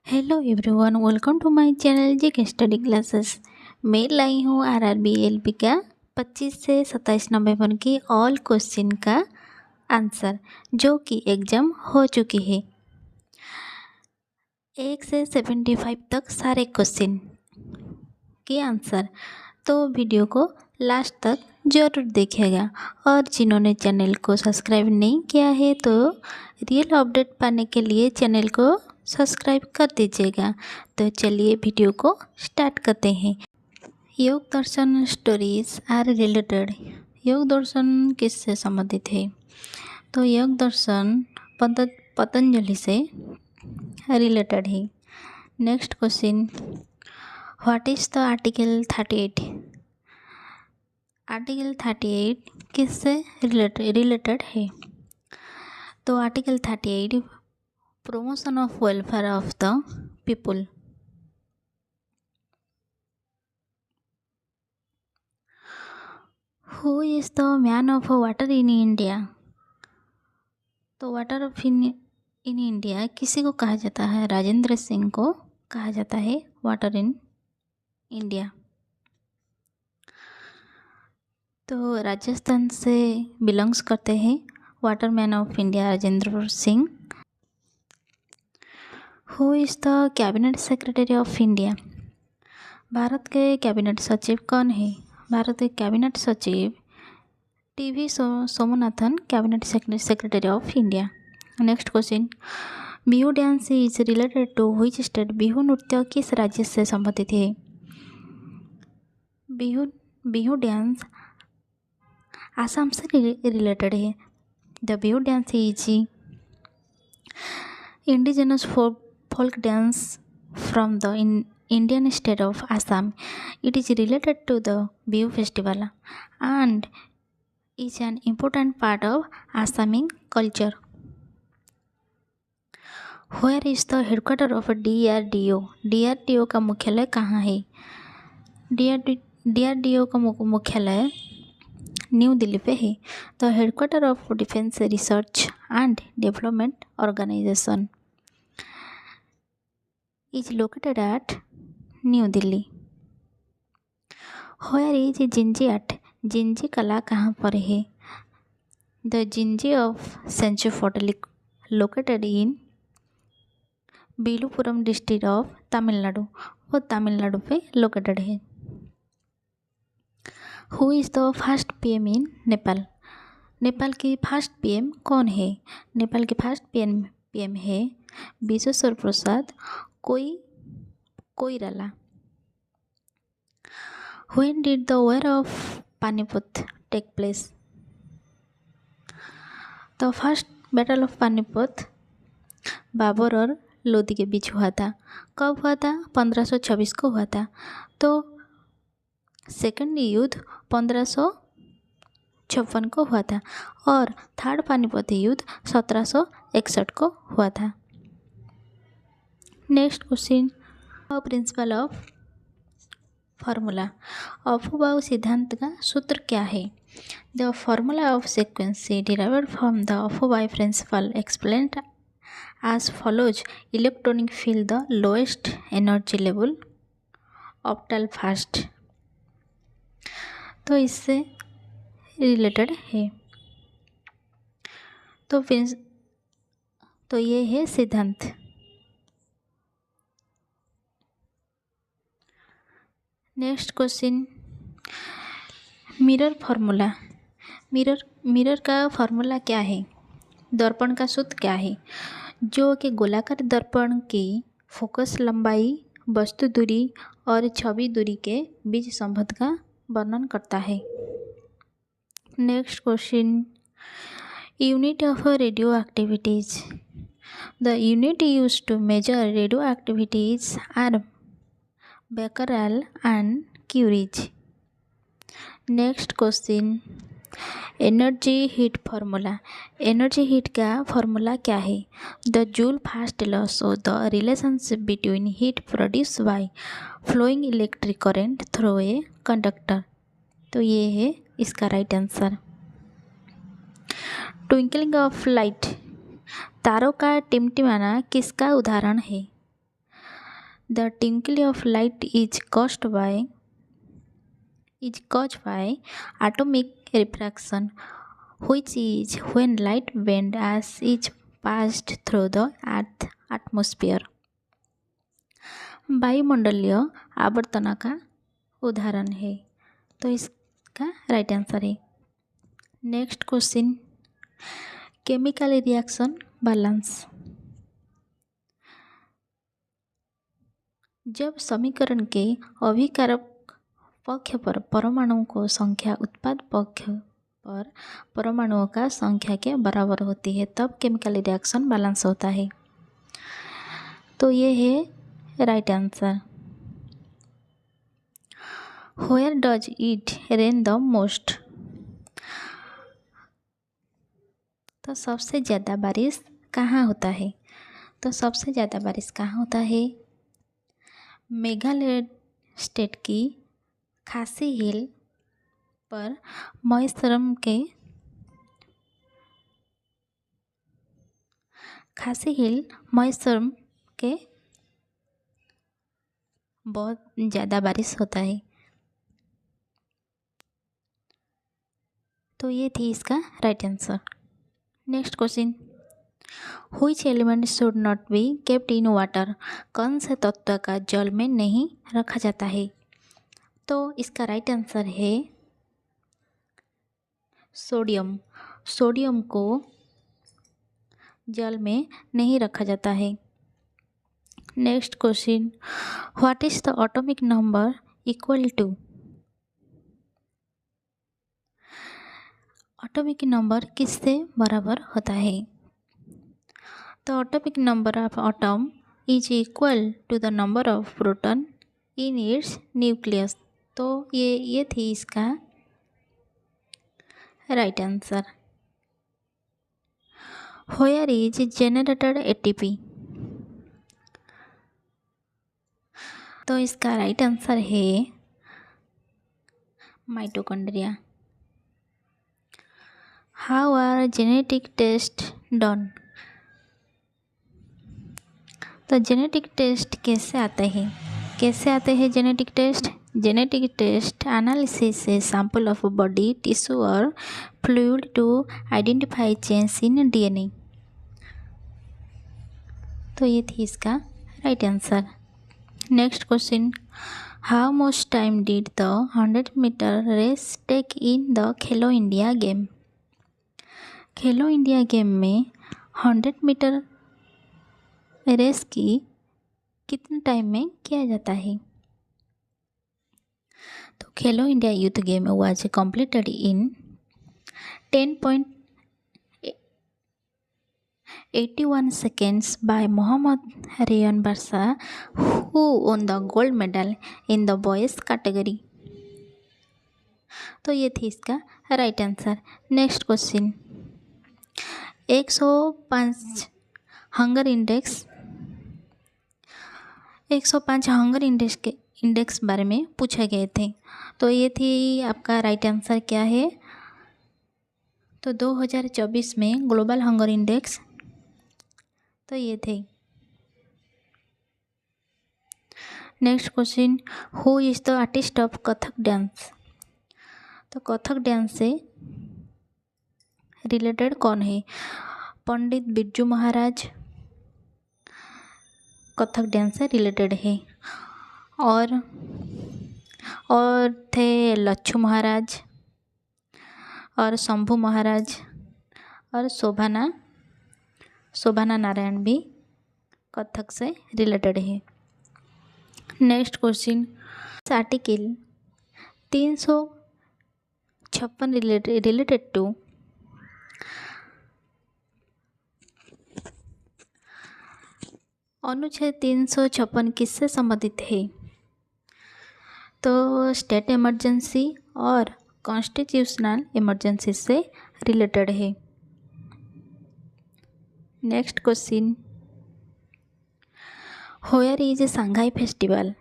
Hello everyone, welcome to my channel G K study classes. मैं लाई हूँ RRB LP का 25 से 27 नवंबर की ऑल क्वेश्चन का आंसर, जो कि एग्ज़ाम हो चुकी है। 1 से 75 तक सारे क्वेश्चन के आंसर, तो वीडियो को लास्ट तक ज़रूर देखिएगा। और जिन्होंने चैनल को सब्सक्राइब नहीं किया है तो रियल अपडेट पाने के लिए चैनल को सब्सक्राइब कर दीजिएगा। तो चलिए वीडियो को स्टार्ट करते हैं। योग दर्शन स्टोरीज आर रिलेटेड। योग दर्शन किससे संबंधित है? तो योग दर्शन पतंजलि से रिलेटेड है। Next question, what is the article 38? Article 38 किससे रिलेटेड है? तो article 38 promotion of welfare of the people. Who is the man of water in India? तो वाटर ऑफ इन इंडिया किसी को कहा जाता है? राजेंद्र सिंह को कहा जाता है वाटर इन इंडिया। तो राजस्थान से बिलोंग्स करते हैं water man of India Rajendra Singh. Who is the cabinet secretary of India? Bharat के कैबिनेट सचिव कौन है? भारत के कैबिनेट सचिव TV Somanathan, cabinet secretary of India. Next question, Bihu dance is related to which state? Bihu नृत्य किस राज्य से संबंधित है? बिहू डांस आसाम से रिलेटेड है। The Bihu dance is indigenous folk dance from the Indian state of Assam. It is related to the Bihu festival and is an important part of Assami culture. Where is the headquarters of DRDO? DRDO का मुख्यालय कहाँ है? DRDO का मुख्यालय new Delhi पे है। The headquarter of defence research and development organisation is located at New Delhi. Where is Gingee art? Gingee कला कहाँ पर है? The Gingee of Sanchi Fort located in Villupuram district of Tamil Nadu, वो तमिलनाडु पे लोकेटेड है। Who is the first PM in Nepal? Nepal की first PM कौन है? नेपाल की फर्स्ट PM है विश्वेश्वर प्रसाद Koirala. When did the war of Panipat take place? The first battle of Panipat Babar और लोदी के बीच हुआ था। कब हुआ था? 1526 को हुआ था। तो सेकंड युद्ध 1556 को हुआ था और थर्ड पानीपत युद्ध 1761 को हुआ था। Next question, principle of formula. Aufbau सिद्धांत का सूत्र क्या है? The formula of sequency derived from the Aufbau principle explained as follows: electronic field the lowest energy level orbital first. तो इससे रिलेटेड है। तो ये है सिद्धांत। Next question, mirror formula. Mirror का फार्मूला क्या है? दर्पण का सूत्र क्या है? जो कि गोलाकार दर्पण की फोकस लंबाई, वस्तु दूरी और छवि दूरी के बीच संबंध का वर्णन करता है। Next question, unit of radio activities. The unit used to measure radio activities are becquerel and curies. Next question, energy heat formula. Energy heat का फार्मूला क्या है? The Joule first law show the relationship between heat produce by flowing electric current through a conductor. तो ये है इसका right answer. Twinkling of light. तारों का टिमटिमाना किसका उदाहरण है? The twinkle of light is caused by atomic refraction, which is when light bend as it passed through the earth atmosphere. वायुमंडलीय आवर्तना का उदाहरण है, तो इसका राइट आंसर है। Next question, chemical reaction balance. जब समीकरण के अभिकारक पक्ष पर परमाणुओं को संख्या उत्पाद पक्ष पर परमाणुओं का संख्या के बराबर होती है तब केमिकल रिएक्शन बैलेंस होता है। तो ये है right answer. Where does it rain the most? तो सबसे ज़्यादा बारिश कहाँ होता है? तो सबसे ज़्यादा बारिश कहाँ होता है? मेघालय स्टेट की खासी हिल पर मौसम के बहुत ज़्यादा बारिश होता है। तो ये थी इसका right answer. Next question, which element should not be kept in water? कौन से तत्व का जल में नहीं रखा जाता है? तो इसका राइट आंसर है सोडियम। सोडियम को जल में नहीं रखा जाता है। Next question, what is the atomic number equal to? Atomic number किससे बराबर होता है? तो atomic number of atom is equal to the number of proton in its nucleus. तो ये थी इसका right answer. Where is generated ATP? तो इसका राइट आंसर है mitochondria. How are genetic test done? तो जेनेटिक टेस्ट कैसे आते हैं genetic test? Genetic test analysis a sample of body tissue or fluid to identify change in DNA. तो ये थी इसका right answer. Next question, how much time did the 100 meter race take in the Khelo India game? Khelo India game में 100 meter race की कितने time में किया जाता है? तो खेलो India youth game was completed in 10.81 seconds by Mohammad Rayan Barsa, who won the gold medal in the boys category. तो ये थी इसका right answer. Next question, 105 hunger index बारे में पूछे गए थे। तो ये थी आपका राइट आंसर क्या है? तो 2024 में ग्लोबल हंगर इंडेक्स, तो ये थे। Next question, who is the artist of Kathak dance? तो कथक डांस से रिलेटेड कौन है? पंडित बिरजू महाराज कथक डांस से रिलेटेड है, और थे लच्छू महाराज और शंभू महाराज और शोभाना नारायण भी कथक से रिलेटेड है। Next question, article 356 related to अनुच्छेद 356 किससे संबंधित है? तो स्टेट इमरजेंसी और कॉन्स्टिट्यूशनल इमरजेंसी से रिलेटेड है। Next question, where is Sangai festival?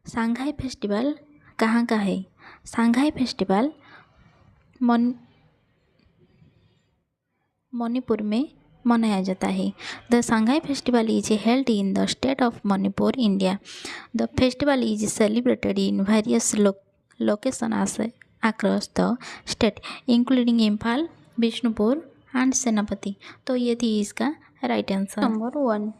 Sangai festival कहाँ का है? सांघाई फेस्टिवल मणिपुर में मनाया जाता है। The Shanghai festival is held in the state of Manipur, India. The festival is celebrated in various locations across the state including Imphal, Bishnupur and सेनापति। तो ये थी इसका right answer. Number 1,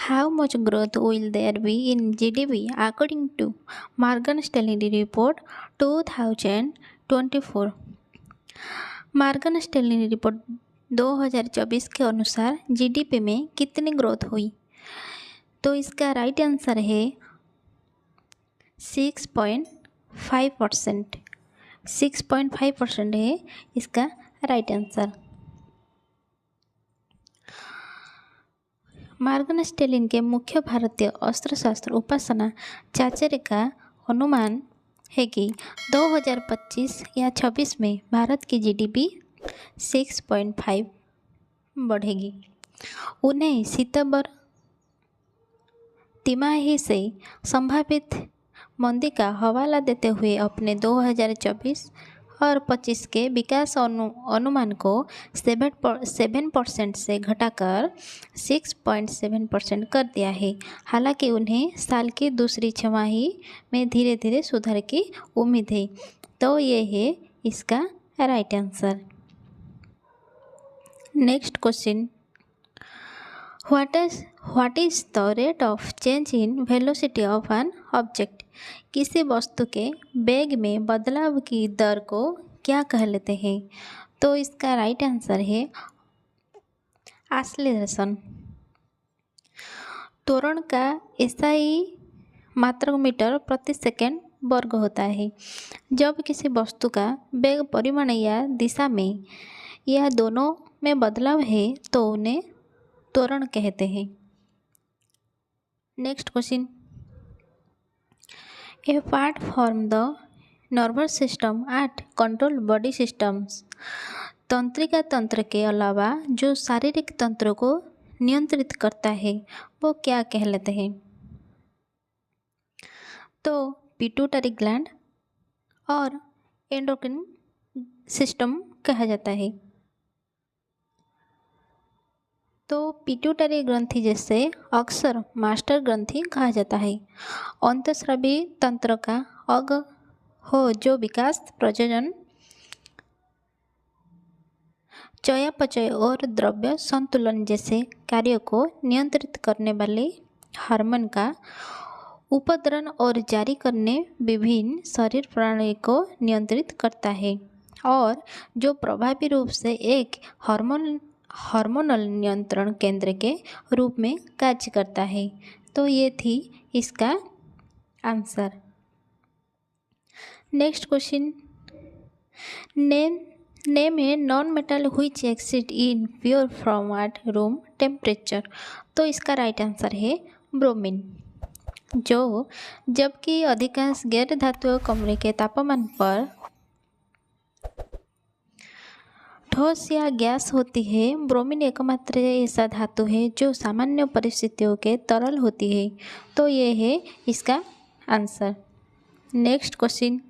How much growth will there be in GDP according to Morgan Stanley report 2024? Morgan Stanley report 2024 के अनुसार GDP में कितनी growth हुई? तो इसका राइट आंसर है 6.5%। 6.5% है इसका राइट आंसर। मॉर्गन स्टैनली के मुख्य भारतीय अर्थशास्त्र उपासना चाचेरे का अनुमान है कि 2025 या 26 में भारत की जीडीपी 6.5 बढ़ेगी। उन्हें सितंबर तिमाही से संभावित मंदी का हवाला देते हुए अपने 2024 और 25 के विकास अनुमान को 7% से घटाकर 6.7% कर दिया है। हालांकि उन्हें साल की दूसरी छमाही में धीरे धीरे सुधार की उम्मीद है। तो ये है इसका right answer. Next question, what is the rate of change in velocity of an object? किसी वस्तु के वेग में बदलाव की दर को क्या कह लेते हैं? तो इसका राइट आंसर है एक्सेलरेशन। त्वरण का एसआई मात्रक मीटर प्रति सेकंड वर्ग होता है। जब किसी वस्तु का वेग परिमाण या दिशा में या दोनों में बदलाव है तो उन्हें त्वरण कहते हैं। Next question, A part from the nervous system eight control body systems. तंत्रिका तंत्र के अलावा जो शारीरिक तंत्र को नियंत्रित करता है वो क्या कहलाते हैं? तो पिट्यूटरी ग्लैंड और एंडोक्राइन सिस्टम कहा जाता है। तो पिट्यूटरी ग्रंथि जैसे अक्सर मास्टर ग्रंथि कहा जाता है। अंतःस्रावी तंत्र का अंग हो जो विकास, प्रजनन, चयापचय और द्रव्य संतुलन जैसे कार्यों को नियंत्रित करने वाले हार्मोन का उपद्रवन और जारी करने विभिन्न शरीर प्रणाली को नियंत्रित करता है और जो प्रभावी रूप से एक हार्मोनल नियंत्रण केंद्र के रूप में कार्य करता है। तो ये थी इसका answer. Next question, name a non metal which exist in pure form at room temperature. तो इसका राइट आंसर है ब्रोमीन। जो जबकि अधिकांश गैर धातुओं कमरे के तापमान पर ठोस या गैस होती है, ब्रोमीन एकमात्र ऐसा धातु है जो सामान्य परिस्थितियों के तरल होती है। तो ये है इसका answer. Next question,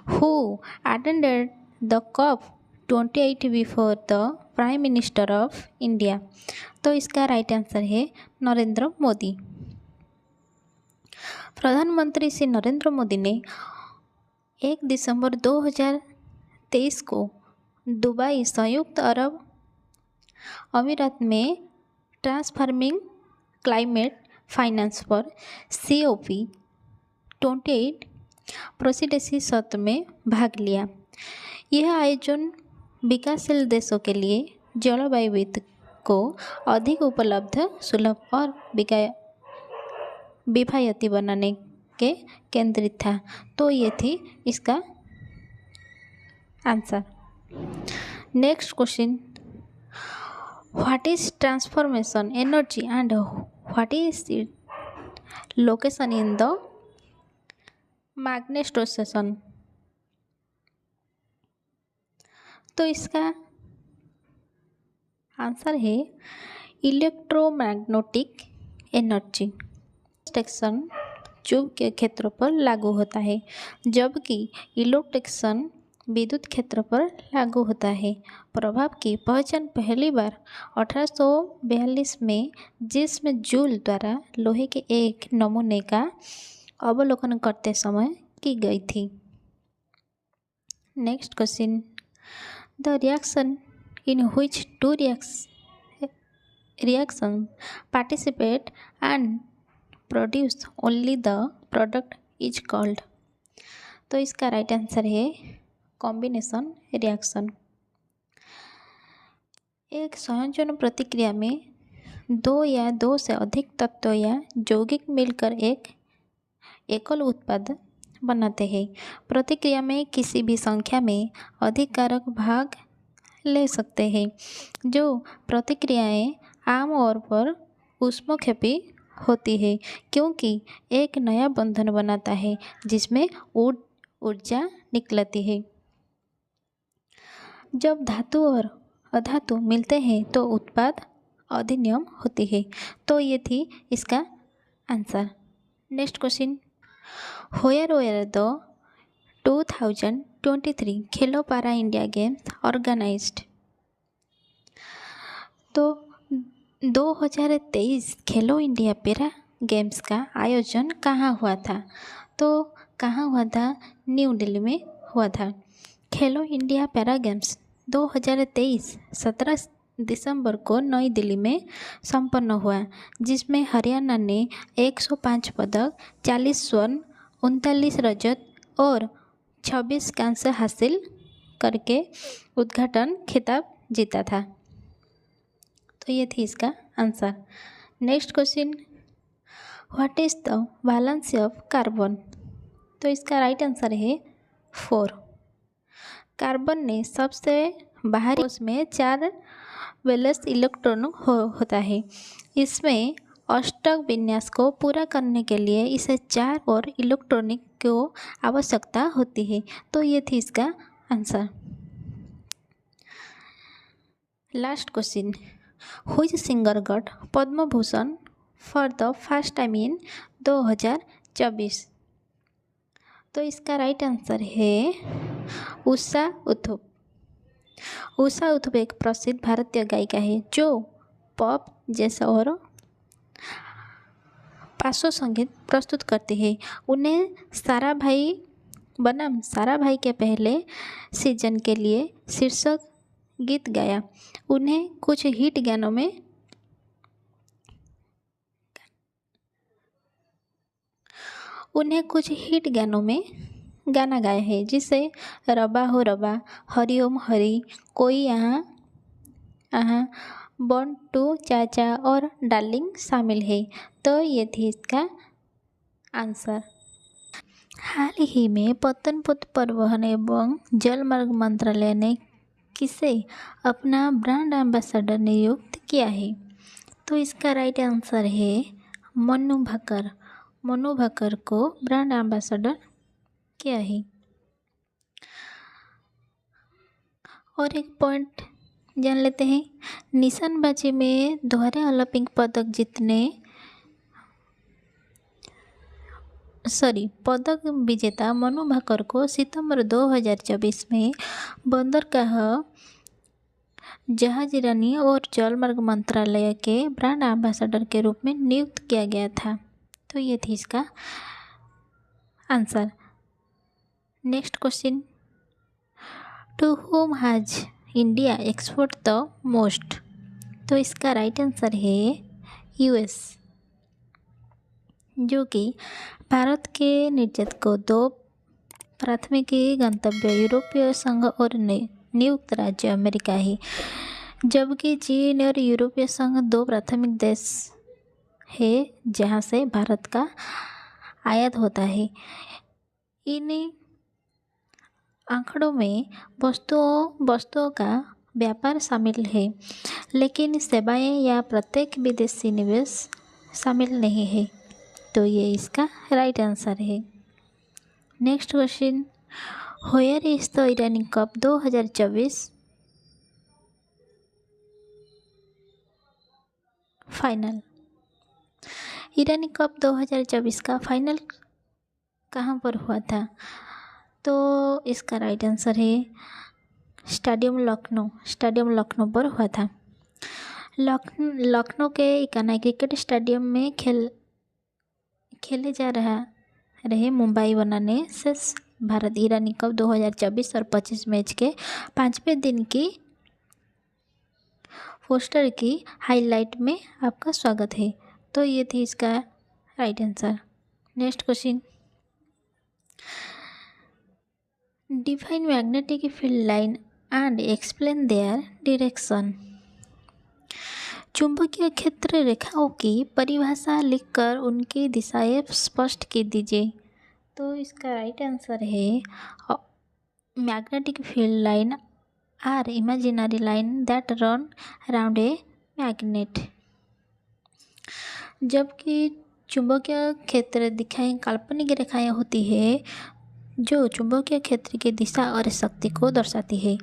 who attended the COP28 before the prime minister of India. तो इसका राइट आंसर है नरेंद्र मोदी। प्रधानमंत्री श्री नरेंद्र मोदी ने 1 दिसंबर 2023 को दुबई, संयुक्त अरब अमीरात में ट्रांसफॉर्मिंग क्लाइमेट फाइनेंस पर COP28 प्रेसिडेंसी सत्र में भाग लिया। यह आयोजन विकासशील देशों के लिए जलवायु वित्त को अधिक उपलब्ध, सुलभ और किफायती बनाने के केंद्रित था। तो ये थी इसका answer. Next question, what is transformation energy and what is it location in the magnetosphere. तो इसका आंसर है इलेक्ट्रोमैग्नेटिक एनर्जी। चुंबकीय क्षेत्रों पर लागू होता है, जबकि इलेक्ट्रोस्टेशन विद्युत क्षेत्र पर लागू होता है। प्रभाव की पहचान पहली बार 1842 में जिस्म जूल द्वारा लोहे के एक नमूने का अवलोकन करते समय की गई थी। Next question, the reaction in which two reaction participate and produce only the product is called। तो इसका राइट आंसर है कॉम्बिनेशन रिएक्शन। एक संयोजन प्रतिक्रिया में दो या दो से अधिक तत्व या यौगिक मिलकर एक एकल उत्पाद बनाते हैं। प्रतिक्रिया में किसी भी संख्या में अधिक कारक भाग ले सकते हैं। जो प्रतिक्रियाएं आमतौर पर ऊष्मक्षेपी होती है क्योंकि एक नया बंधन बनाता है जिसमें ऊर्जा निकलती है। जब धातु और अधातु मिलते हैं तो उत्पाद अधिनियम होती है। तो ये थी इसका answer. Next question, where were the 2023 खेलो पारा इंडिया गेम्स ऑर्गेनाइज्ड। तो 2023 खेलो इंडिया पैरा गेम्स का आयोजन कहाँ हुआ था? तो कहाँ हुआ था? न्यू दिल्ली में हुआ था। खेलो इंडिया पैरा गेम्स 2023 17 दिसंबर को नई दिल्ली में संपन्न हुआ, जिसमें हरियाणा ने 105 पदक, 40 स्वर्ण, 39 रजत और 26 कांस्य हासिल करके उद्घाटन खिताब जीता था। तो ये थी इसका answer. Next question, what is the valency of carbon? तो इसका राइट आंसर है 4। कार्बन ने सबसे बाहरी कोश में 4 वैलेंस इलेक्ट्रॉन होता है। इसमें अष्टक विन्यास को पूरा करने के लिए इसे 4 और इलेक्ट्रॉनिक को आवश्यकता होती है। तो ये थी इसका answer. Last question, which singer got Padma Bhushan for the first time in 2024? तो इसका राइट आंसर है उषा उत्थुप। उषा उत्थुप एक प्रसिद्ध भारतीय गायिका है जो पॉप जैसा और पार्श्व संगीत प्रस्तुत करती है। उन्हें साराभाई बनाम साराभाई के पहले सीजन के लिए शीर्षक गीत गाया। उन्हें कुछ हिट गानों में गाना गाया है, जिसे रबा हो रबा, हरिओम हरि, कोई यहाँ यहाँ, बॉर्न टू चाचा और डार्लिंग शामिल है। तो ये थी इसका आंसर। हाल ही में पतनपुत परिवहन एवं जलमार्ग मंत्रालय ने किसे अपना ब्रांड एम्बेसडर नियुक्त किया है? तो इसका राइट आंसर है मनु भाकर। मनु भाकर को ब्रांड एम्बेसडर किया है। और एक पॉइंट जान लेते हैं, निशानबाजी में दोहरे ओलंपिक पदक विजेता मनु भाकर को सितंबर 2024 में बंदरगाह, जहाजरानी और जलमार्ग मंत्रालय के ब्रांड एम्बेसडर के रूप में नियुक्त किया गया था। तो ये थी इसका answer. Next question, to whom has India export the most? तो इसका राइट आंसर है यूएस, जो कि भारत के निर्यात 2 प्राथमिक गंतव्य यूरोपीय संघ और नियुक्त राज्य अमेरिका है, जबकि चीन और यूरोपीय संघ 2 प्राथमिक देश है जहां से भारत का आयात होता है। इन आंकड़ों में वस्तुओं का व्यापार शामिल है, लेकिन सेवाएं या प्रत्येक विदेशी निवेश शामिल नहीं है। तो ये इसका राइट आंसर है। Next question, where is the Irani cup 2024 final? Irani cup 2024 का फाइनल कहाँ पर हुआ था? तो इसका राइट आंसर है स्टेडियम लखनऊ। स्टेडियम लखनऊ पर हुआ था। लखनऊ के इकाना क्रिकेट स्टेडियम में खेले जा रहे मुंबई बनाने से भारत ईरानी कप 2024 और 25 मैच के 5वें दिन की पोस्टर की हाईलाइट में आपका स्वागत है। तो ये थी इसका right answer. Next question, define magnetic field line and explain their direction. चुंबकीय क्षेत्र रेखाओं की परिभाषा लिखकर उनकी दिशाएं स्पष्ट कर दीजिए। तो इसका राइट आंसर है magnetic field line are imaginary line that run around a magnet. जबकि चुंबकीय क्षेत्र दिखाएं काल्पनिक रेखाएं होती है जो चुंबकीय क्षेत्र की दिशा और शक्ति को दर्शाती है,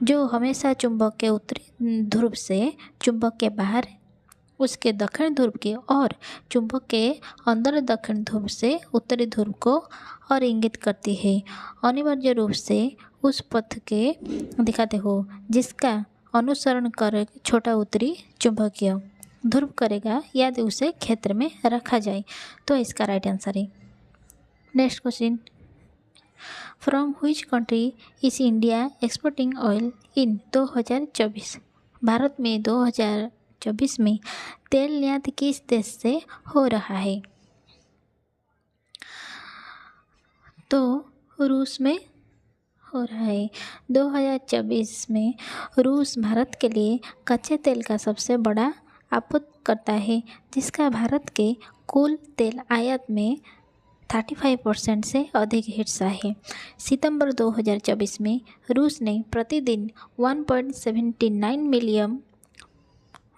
जो हमेशा चुंबक के उत्तरी ध्रुव से चुंबक के बाहर उसके दक्षिण ध्रुव की और चुंबक के अंदर दक्षिण ध्रुव से उत्तरी ध्रुव को और इंगित करती है। अनिवार्य रूप से उस पथ के दिखाते हो जिसका अनुसरण कर छोटा उत्तरी चुंबकीय ध्रुव करेगा यदि उसे क्षेत्र में रखा जाए। तो इसका राइट आंसर है। Next question, from which country is India exporting oil in 2024। Bharat में 2024 में तेल निर्यात किस देश से हो रहा है? तो रूस में हो रहा है। 2024 में रूस भारत के लिए कच्चे तेल का सबसे बड़ा आपूर्तिकर्ता है, जिसका भारत के कुल तेल आयात में 35% से अधिक हिस्सा है। सितंबर 2024 में रूस ने प्रतिदिन 1.79 मिलियन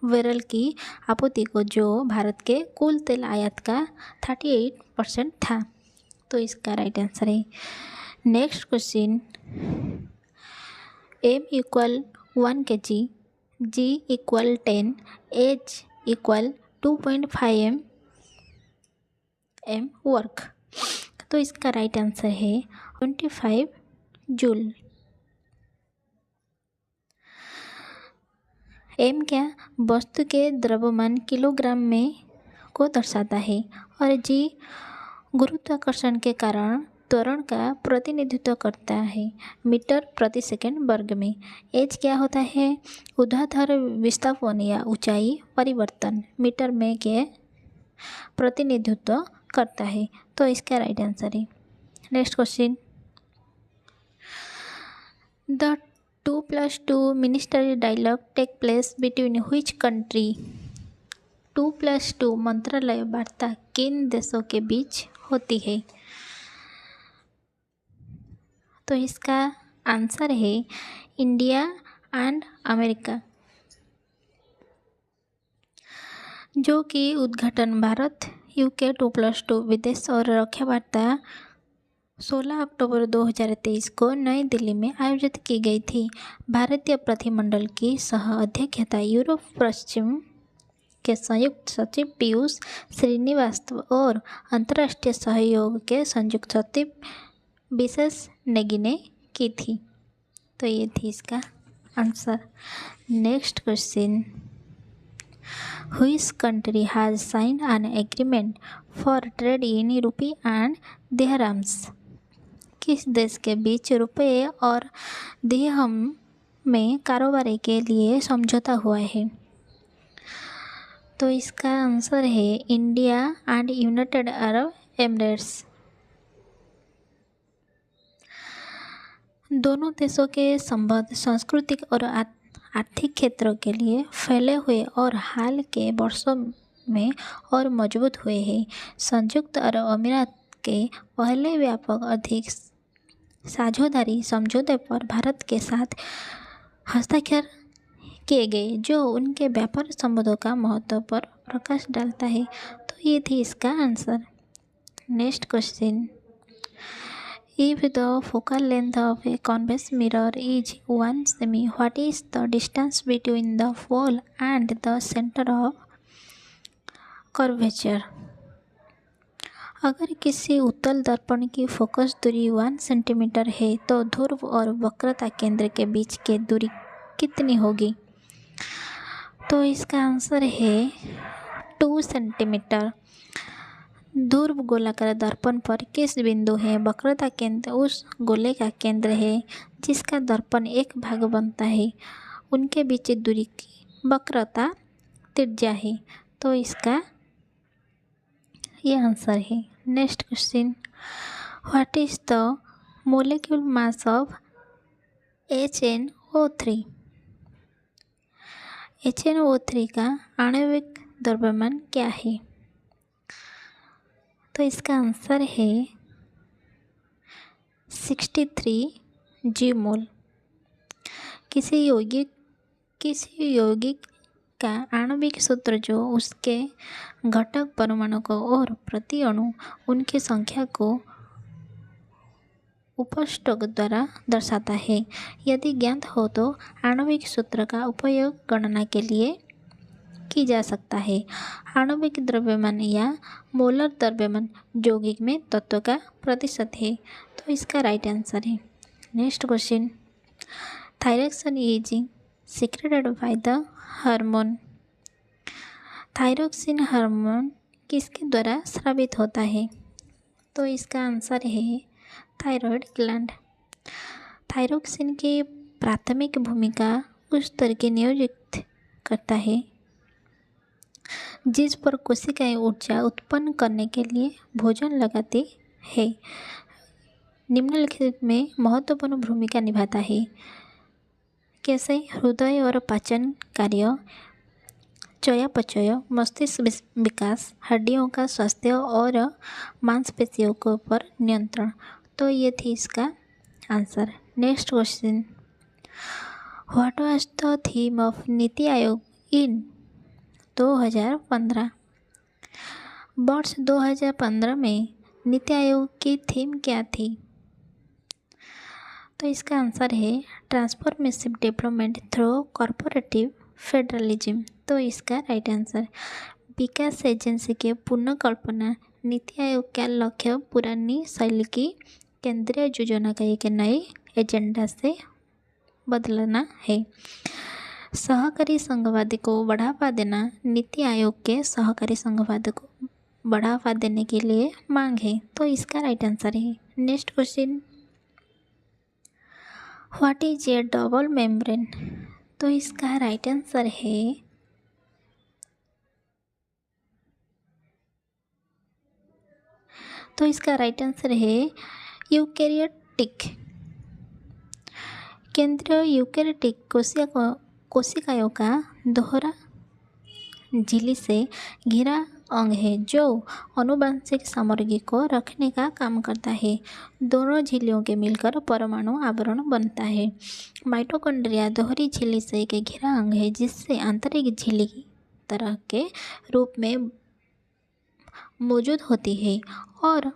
बैरल की आपूर्ति को, जो भारत के कुल तेल आयात का 38% था। तो इसका राइट आंसर है। Next question, M = 1 kg, G = 10, H = 2.5 m work. तो इसका राइट आंसर है 25 जूल। M क्या वस्तु के द्रव्यमान किलोग्राम में को दर्शाता है और G गुरुत्वाकर्षण के कारण त्वरण का प्रतिनिधित्व करता है मीटर प्रति सेकंड वर्ग में। H क्या होता है ऊर्ध्वाधर विस्थापन या ऊंचाई परिवर्तन मीटर में के प्रतिनिधित्व करता है। तो इसका राइट आंसर है। Next question, the 2+2 ministry dialogue take place between which country. 2+2 मंत्रालय वार्ता किन देशों के बीच होती है? तो इसका आंसर है इंडिया एंड अमेरिका, जो कि उद्घाटन भारत UK 2+2 विदेश और रक्षा वार्ता 16 अक्टूबर 2023 को नई दिल्ली में आयोजित की गई थी। भारतीय प्रतिनिधिमंडल की सह अध्यक्षता यूरोप पश्चिम के संयुक्त सचिव पीयूष श्रीनिवास्तव और अंतर्राष्ट्रीय सहयोग के संयुक्त सचिव विशेष नेगी ने की थी। तो ये थी इसका answer. Next question, which country has sign an agreement for trade in rupee and dirhams. किस देश के बीच रुपये और दिरहम में कारोबार के लिए समझौता हुआ है? तो इसका आंसर है India and United Arab Emirates. दोनों देशों के संबंध सांस्कृतिक और आर्थिक क्षेत्रों के लिए फैले हुए और हाल के वर्षों में और मजबूत हुए हैं। संयुक्त अरब अमीरात के पहले व्यापक अधिक साझेदारी समझौते पर भारत के साथ हस्ताक्षर किए गए, जो उनके व्यापार संबंधों का महत्व पर प्रकाश डालता है। तो ये थी इसका answer. Next question, if the focal length of a convex mirror is 1 semi, what is the distance between the pole and the center of curvature? अगर किसी उत्तल दर्पण की फोकस दूरी 1 सेंटीमीटर है तो ध्रुव और वक्रता केंद्र के बीच की दूरी कितनी होगी? तो इसका आंसर है 2 सेंटीमीटर। ध्रुव गोलाकार दर्पण पर किस बिंदु है वक्रता केंद्र उस गोले का केंद्र है जिसका दर्पण एक भाग बनता है, उनके बीच दूरी की वक्रता त्रिज्या है। तो इसका ये आंसर है। Next question, what is the molecular mass of HNO3? HNO3 का आणविक द्रव्यमान क्या है? तो इसका आंसर है 63 जी मोल। किसी यौगिक का आणविक सूत्र जो उसके घटक परमाणु को और प्रति अणु उनकी संख्या को उपष्टक द्वारा दर्शाता है। यदि ज्ञात हो तो आणविक सूत्र का उपयोग गणना के लिए की जा सकता है। आणविक द्रव्यमान या मोलर द्रव्यमान यौगिक में तत्व का प्रतिशत है। तो इसका राइट आंसर है। Next question, thyroxine is secreted by the hormone. Thyroxine hormone किसके द्वारा स्रावित होता है? तो इसका आंसर है थायराइड ग्लैंड। थायरॉक्सिन की प्राथमिक भूमिका उस स्तर की नियोजित करता है जिस पर कोशिकाएं ऊर्जा उत्पन्न करने के लिए भोजन लगाती है। निम्नलिखित में महत्वपूर्ण भूमिका निभाता है। कैसे? हृदय और पाचन कार्य, चयापचय, मस्तिष्क विकास, हड्डियों का स्वास्थ्य और मांसपेशियों के ऊपर नियंत्रण। तो ये थी इसका answer. Next question, what was the theme of NITI Aayog इन 2015? वर्ष 2015 में नीति आयोग की थीम क्या थी? तो इसका आंसर है ट्रांसफॉर्मेसिव डेवलपमेंट थ्रू कॉरपोरेटिव फेडरलिज्म। तो इसका राइट आंसर, विकास एजेंसी के पुनर्कल्पना। नीति आयोग का लक्ष्य पुरानी शैली की केंद्रीय योजना का एक नए एजेंडा से बदलना है। सहकारी संघवाद को बढ़ावा देना। नीति आयोग के सहकारी संघवाद को बढ़ावा देने के लिए मांग है। तो इसका राइट आंसर है। Next question, what is A double membrane? तो इसका राइट आंसर है यूकेरियोटिक। केंद्रीय यूकेरियोटिक कोशिकाओं का दोहरा झिल्ली से घिरा अंग है जो आनुवंशिक सामग्री को रखने का काम करता है। दोनों झिल्लियों के मिलकर परमाणु आवरण बनता है। माइटोकॉन्ड्रिया दोहरी झिल्ली से एक घिरा अंग है जिससे आंतरिक झिल्ली की तरह के रूप में मौजूद होती है और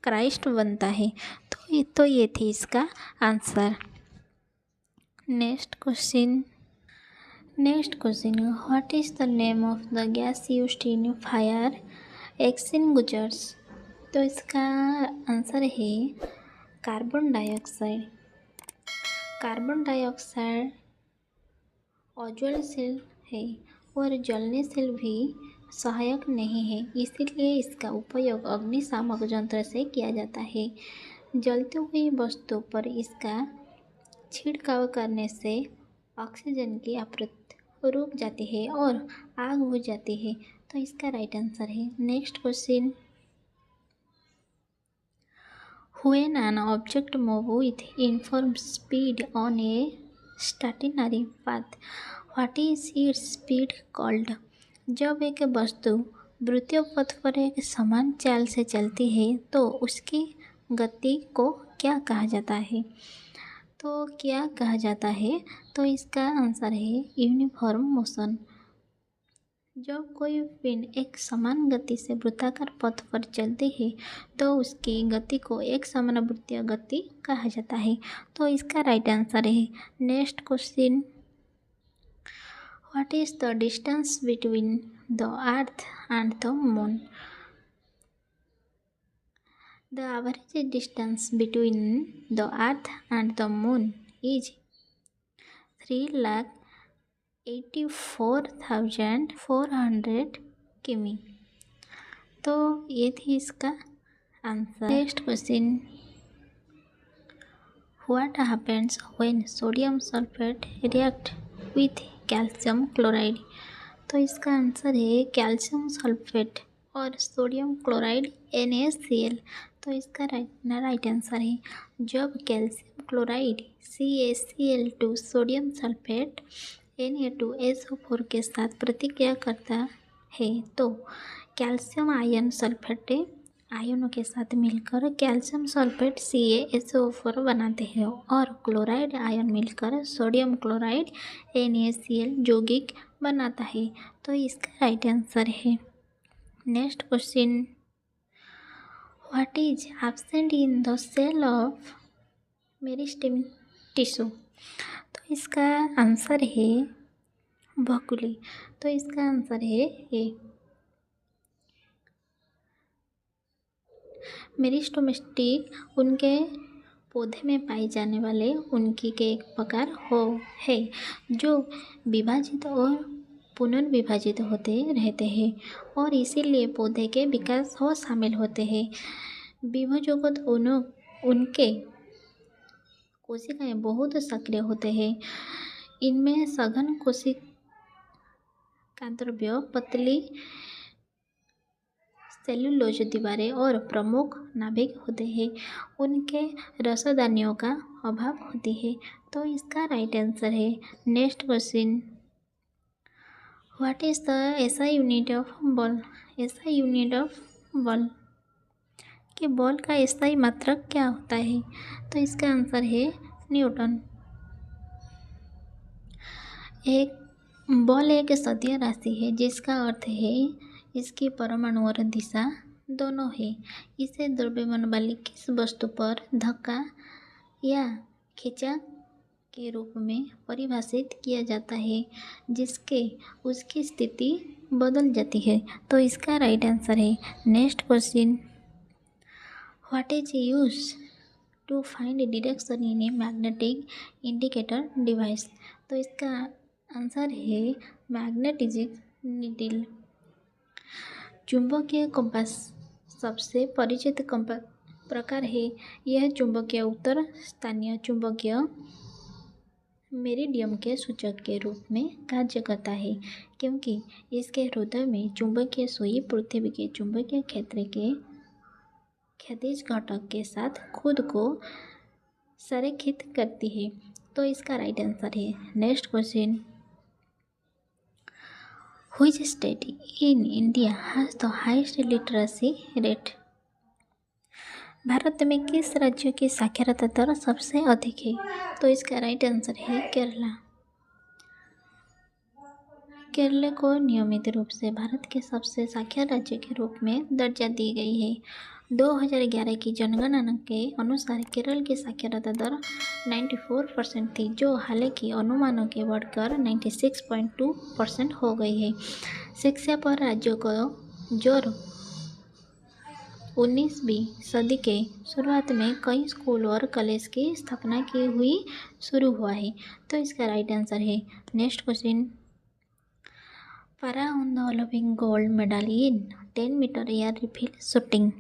क्राइस्ट बनता है। तो ये थी इसका answer. Next question, what is the name of the gas used in fire extinguishers? तो इसका आंसर है कार्बन डाइऑक्साइड। कार्बन डाइऑक्साइड अज्वलनशील है और जलनशील भी सहायक नहीं है, इसलिए इसका उपयोग अग्निशामक यंत्र से किया जाता है। जलती हुई वस्तु पर इसका छिड़काव करने से ऑक्सीजन की आपूर्ति रुक जाती है और आग बुझ जाती है। तो इसका राइट आंसर है। Next question, when an object move with uniform speed on a stationary path, what is its speed called? जब एक वस्तु वृत्तीय पथ पर एक समान चाल से चलती है तो उसकी गति को क्या कहा जाता है? तो इसका आंसर है यूनिफॉर्म मोशन। जब कोई पिंड एक समान गति से वृत्ताकार पथ पर चलती है तो उसकी गति को एक समानुवृत्तीय गति कहा जाता है। तो इसका राइट आंसर है। Next question, what is the distance between the earth and the moon? The average distance between the Earth and the Moon is 3,84,400 किमी। तो ये थी इसका answer. Next question, what happens when sodium sulphate react with calcium chloride. तो इसका answer है calcium sulphate और sodium chloride NaCl। तो इसका राइट आंसर है जब calcium chloride CaCl2 sodium sulphate Na2SO4 के साथ प्रतिक्रिया करता है तो कैल्शियम आयन सल्फेट आयनों के साथ मिलकर कैल्शियम सल्फेट CaSO4 बनाते हैं और क्लोराइड आयन मिलकर सोडियम क्लोराइड NaCl यौगिक बनाता है। तो इसका राइट आंसर है। Next question, what is absent in the cell of meristem tissue. तो इसका आंसर है भकुली। तो इसका आंसर है ए। मेरिस्टेमेटिक उनके पौधे में पाए जाने वाले उनकी के एक प्रकार है जो विभाजित और पुनर्विभाजित होते रहते हैं और इसीलिए पौधे के विकास हो शामिल होते हैं। विभाजक उनके कोशिकाएं बहुत सक्रिय होते हैं। इनमें सघन कोशिका द्रव्य, पतली सेल्यूलोज दीवारें और प्रमुख नाभिक होते हैं। उनके रसदानियों का अभाव होती है। तो इसका राइट आंसर है। Next question, what is the SI unit of ball. SI unit of ball कि बॉल का SI मात्रक क्या होता है। तो इसका आंसर है न्यूटन। बॉल एक सदिश राशि है जिसका अर्थ है इसकी परमाणु और दिशा दोनों है। इसे द्रव्यमान वाली किस वस्तु पर धक्का या खींचा के रूप में परिभाषित किया जाता है जिसके उसकी स्थिति बदल जाती है। तो इसका राइट आंसर है। Next question, what is use to find direction in a magnetic indicator device. तो इसका आंसर है मैग्नेटिक नीडल। चुंबकीय कंपास सबसे परिचित प्रकार है। यह चुंबकीय उत्तर स्थानीय चुंबकीय मेरिडियम के सूचक के रूप में कार्य करता है क्योंकि इसके हृदय में चुंबकीय सुई पृथ्वी के चुंबकीय क्षेत्र के क्षैतिज घटक के साथ खुद को संरेखित करती है। तो इसका राइट आंसर है। Next question, which state in India has the highest literacy rate. Bharat में किस राज्य की साक्षरता दर सबसे अधिक है। तो इसका राइट आंसर है केरला। केरल को नियमित रूप से भारत के सबसे साक्षर राज्य के रूप में दर्जा दी गई है। 2011 की जनगणना के अनुसार केरल की साक्षरता दर 94% थी जो हालांकि अनुमानों के बढ़कर 96.2% हो गई है। शिक्षा पर राज्यों को जोर 19वीं सदी के शुरुआत में कई स्कूल और कॉलेज की स्थापना की हुई शुरू हुआ है। तो इसका राइट आंसर है। Next question, para on the Olympic gold medal in 10 metre air rifle shooting.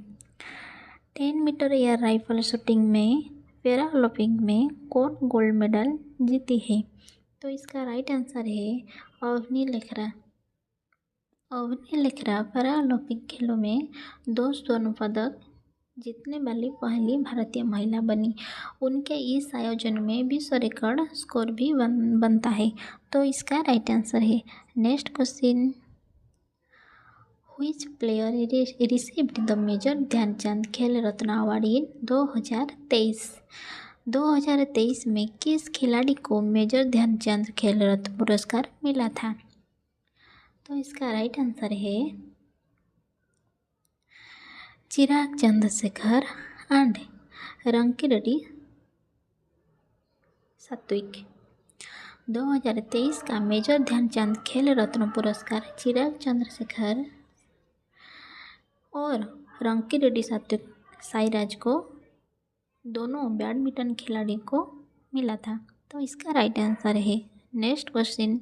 10 metre air rifle shooting में पैरा ओलंपिक में कौन गोल्ड मेडल जीती है। तो इसका राइट आंसर है अवनी लेखरा। अवनी लेखरा पैरा ओलंपिक खेलों में 2 स्वर्ण पदक जीतने वाली पहली भारतीय महिला बनी। उनके इस आयोजन में विश्व रिकॉर्ड स्कोर भी बनता है। तो इसका राइट आंसर है। Next question, which player received the major Dhyan Chand Khel Ratna award in 2023। 2023 में किस खिलाड़ी को मेजर ध्यानचंद खेल रत्न पुरस्कार मिला था। तो इसका राइट आंसर है चिराग चंद्रशेखर एंड रंकिरेड्डी सात्विक। 2023 का मेजर ध्यानचंद खेल रत्न पुरस्कार चिराग चंद्रशेखर और रंकिरेड्डी साइराज को दोनों बैडमिंटन खिलाड़ी को मिला था। तो इसका राइट आंसर है। Next question,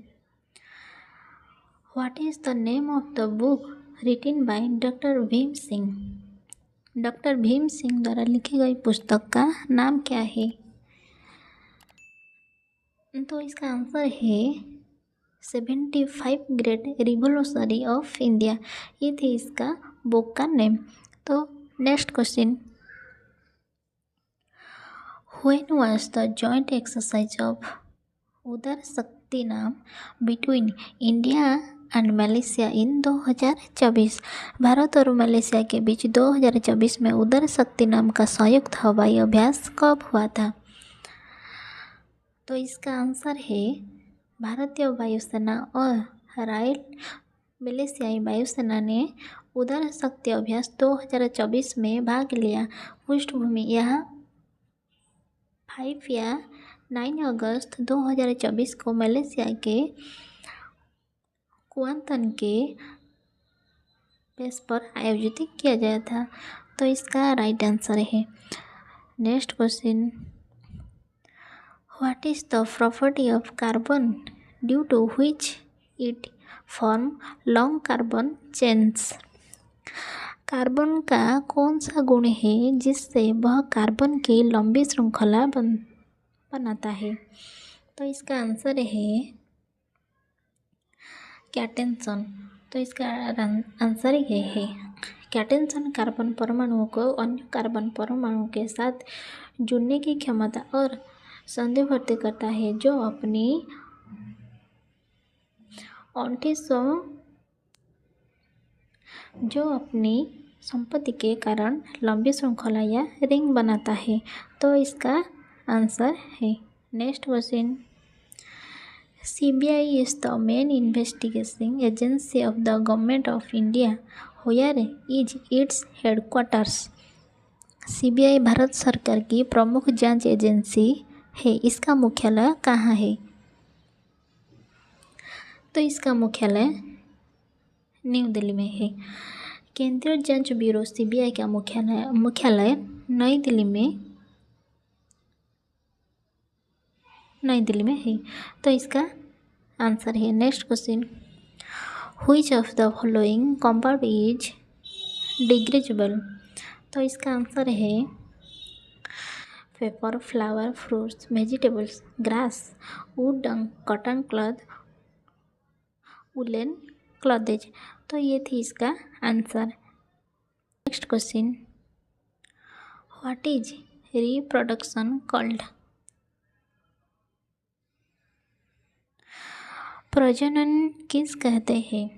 what is the name of the book written by doctor Bhim Singh? Doctor Bhim Singh द्वारा लिखी गई पुस्तक का नाम क्या है? तो इसका आंसर है 75 ग्रेट रिवोल्यूशनरी ऑफ इंडिया। ये थी इसका बुक का नेम। तो next question, when was the joint exercise of उदर शक्ति नाम बिटवीन इंडिया एंड मलेशिया इन 2024? भारत और मलेशिया के बीच 2024 में उदर शक्ति नाम का संयुक्त हवाई अभ्यास कब हुआ था? तो इसका आंसर है भारतीय वायुसेना और रॉयल मलेशियाई वायुसेना ने उदर शक्ति अभ्यास 2024 में भाग लिया। पृष्ठभूमि, यह 5 या 9 अगस्त 2024 को मलेशिया के कुआंतन के बेस पर आयोजित किया गया था। तो इसका राइट आंसर है। Next question, what is the property of carbon due to which it form long carbon chains? Carbon का कौन सा गुण है जिससे वह कार्बन की लंबी श्रृंखला बनाता है? तो इसका आंसर है कैटेंसन। तो इसका आंसर ये है कैटेंसन कार्बन परमाणुओं को अन्य कार्बन परमाणुओं के साथ जुड़ने की क्षमता और संधिवर्ती करता है, जो अपनी संपत्ति के कारण लंबी श्रृंखला या रिंग बनाता है। तो इसका आंसर है। Next question, CBI is the main investigating agency of the government of India. Where is its headquarters? CBI Bharat सरकार की प्रमुख जांच एजेंसी है। इसका मुख्यालय कहाँ है? तो इसका मुख्यालय न्यू दिल्ली में है। केंद्रीय जांच ब्यूरो CBI का मुख्यालय नई दिल्ली में है। तो इसका आंसर है। Next question, which of the following compound is degradable? तो इसका आंसर है paper, flower, fruits, vegetables, grass, wood dung, cotton cloth, woollen clothes. तो ये थी इसका answer. Next question, what is reproduction called? प्रजनन किस कहते हैं?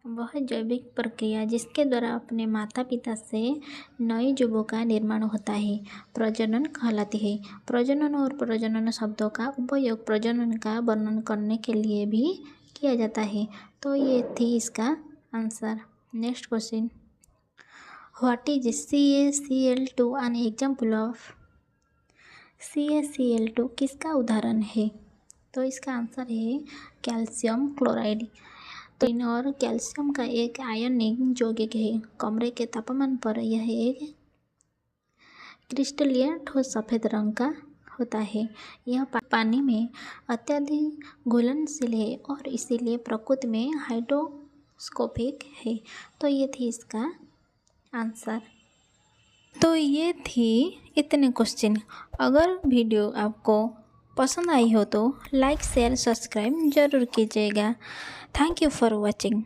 वह जैविक प्रक्रिया जिसके द्वारा अपने माता पिता से नए जीवों का निर्माण होता है प्रजनन कहलाती है। प्रजनन और प्रजनन शब्दों का उपयोग प्रजनन का वर्णन करने के लिए भी किया जाता है। तो ये थी इसका answer. Next question, what is CaCl2 an example of? CaCl2 किसका उदाहरण है? तो इसका आंसर है कैल्शियम क्लोराइड। तो और कैल्शियम का एक आयनिक यौगिक है। कमरे के तापमान पर यह एक क्रिस्टलीय ठोस सफ़ेद रंग का होता है। यह पानी में अत्यधिक घुलनशील है और इसीलिए प्रकृति में हाइड्रोस्कोपिक है। तो ये थी इसका आंसर। तो ये थी इतने क्वेश्चन। अगर वीडियो आपको पसंद आई हो तो लाइक शेयर सब्सक्राइब ज़रूर कीजिएगा। Thank you for watching.